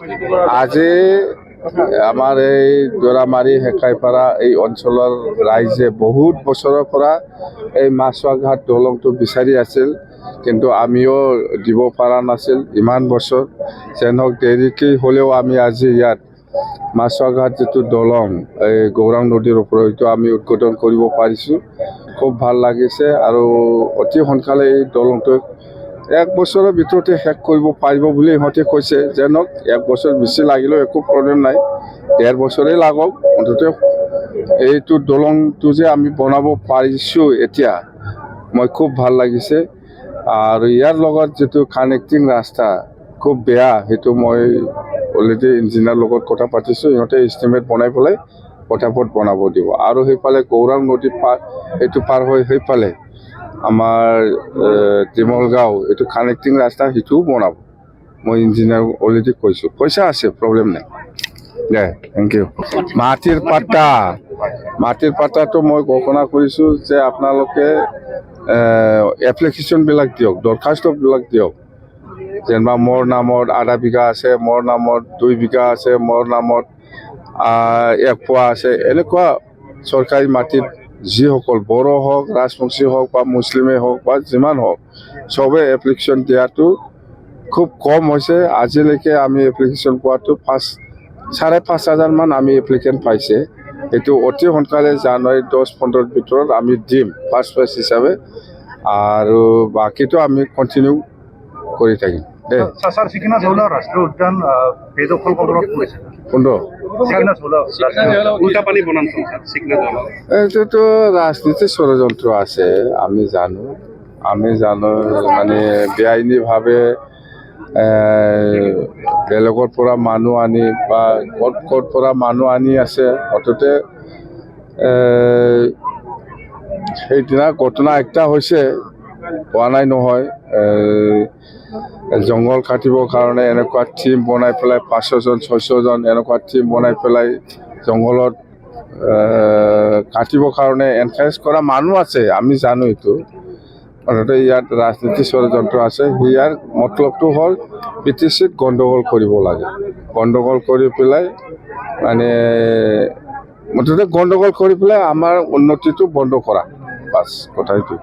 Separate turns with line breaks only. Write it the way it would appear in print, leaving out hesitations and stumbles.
আজি আমাৰ এই দৰামাৰী হেকাইপাৰা এই অঞ্চলৰ ৰাইজে বহুত বছৰৰ পৰা এই মাছুৱাঘাট দলংটো বিচাৰি আছিল, কিন্তু আমিও দিব পৰা নাছিল ইমান বছৰ। যেন হওক দেৰিকৈ হ'লেও আমি আজি ইয়াত মাছুৱাঘাট যিটো দলং এই গৌৰাং নদীৰ ওপৰত এইটো আমি উদ্বোধন কৰিব পাৰিছোঁ। খুব ভাল লাগিছে আৰু অতি সোনকালে এই দলংটো 1 বছৰৰ ভিতৰতে শেষ কৰিব পাৰিব বুলি ইহঁতে কৈছে। যেনক 1 বছৰ বেছি লাগিলেও একো প্ৰব্লেম নাই, 1.5 বছৰেই লাগক। মুঠতে এইটো দলংটো যে আমি বনাব পাৰিছোঁ এতিয়া, মই খুব ভাল লাগিছে। আৰু ইয়াৰ লগত যিটো কানেক্টিং ৰাস্তা খুব বেয়া, সেইটো মই অলৰেডি ইঞ্জিনিয়াৰৰ লগত কথা পাতিছোঁ। ইহঁতে এষ্টিমেট বনাই পেলাই পটাপট বনাব দিব। আৰু সেইফালে গৌৰাং নদী এইটো পাৰ হৈ সেইফালে আমাৰ তিমলগাঁও এইটো কানেক্টিং ৰাস্তা সেইটোও বনাব। মই ইঞ্জিনিয়াৰ অলৰেডি কৈছোঁ, পইচা আছে, প্ৰব্লেম নাই। দে, থেংক ইউ। মাটিৰ পাট্টাটো মই ঘোষণা কৰিছোঁ যে আপোনালোকে এপ্লিকেশ্যনবিলাক দিয়ক, দৰখাস্তবিলাক দিয়ক। যেনিবা মোৰ নামত আধা বিঘা আছে, মোৰ নামত 2 বিঘা আছে, মোৰ নামত 1 পোৱা আছে। এনেকুৱা চৰকাৰী মাটিত যিসকল বড়ো হওক, ৰাজবংশী হওক বা মুছলিমেই হওক বা যিমান হওক, চবে এপ্লিকেশ্যন দিয়াটো খুব কম হৈছে। আজিলৈকে আমি এপ্লিকেশ্যন পোৱাটো 5,500 মান আমি এপ্লিকেণ্ট পাইছে। এইটো অতি সোনকালে জানুৱাৰী 10-15 ভিতৰত আমি দিম ফাৰ্ষ্ট ফেজ হিচাপে, আৰু বাকীটো আমি কণ্টিনিউ কৰি থাকিম।
ৰাষ্ট্ৰীয় উদ্যান বেদখল কৰিছে।
এইটোতো ৰাজনীতিৰ ষড়যন্ত্ৰ আছে, আমি জানো মানে বেআইনীভাৱে বেলেগৰ পৰা মানুহ আনি বা ক'ৰ পৰা মানুহ আনি আছে। অন্ততে সেইদিনা ঘটনা একটা হৈছে, হোৱা নাই নহয়। জংঘল কাটিবৰ কাৰণে এনেকুৱা টিম বনাই পেলাই 500জন-600জন এনেকুৱা টিম বনাই পেলাই জংঘলত কাটিবৰ কাৰণে এনকাৰেজ কৰা মানুহ আছে, আমি জানো এইটো। অৰ্থাৎ ইয়াত ৰাজনীতি ষড়যন্ত্ৰ আছে। ইয়াৰ মতলবটো হ'ল PTCত গণ্ডগোল কৰিব লাগে, গণ্ডগোল কৰি পেলাই মানে মুঠতে গণ্ডগোল কৰি পেলাই আমাৰ উন্নতিটো বন্ধ কৰা, বাছ কথা এইটো।